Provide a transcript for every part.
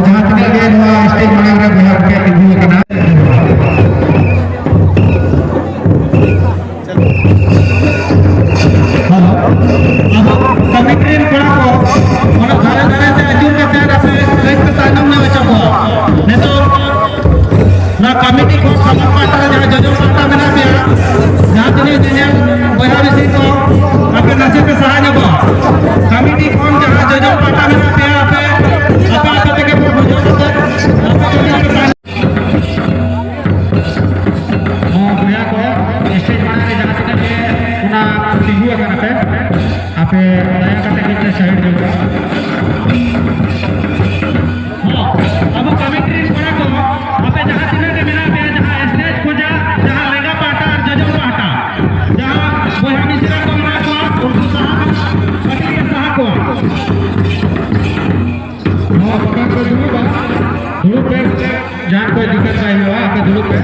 जहाँ तक के स्टेज बना बिहार के टीवी करना कमिटी पड़ा को mana gara-gara te ajur ke cara se ke tanam na coba neto na kami ko sama patra jaha jajur patra mena pia jaha tini jenya boya bisi ko ape nasi ke sahanya ko kami kon jaha jajur patra mena pia apa teke proposal ko apa boya ko stage mana re jaha tini una tinggu akan ape daya kata kita side juga अब committee बड़ा को अबे जहां तीन के मेरा पे जहां स्टेज खोजा जहां लेगा पाटा और जजों पाटा जहां वो हम इसी को ना को उनको साहब कमिटी के साहब को हां पकड़ को दुलू पे जान कोई दिक्कत नहीं हुआ आके दुलू पे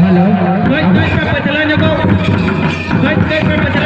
Hello.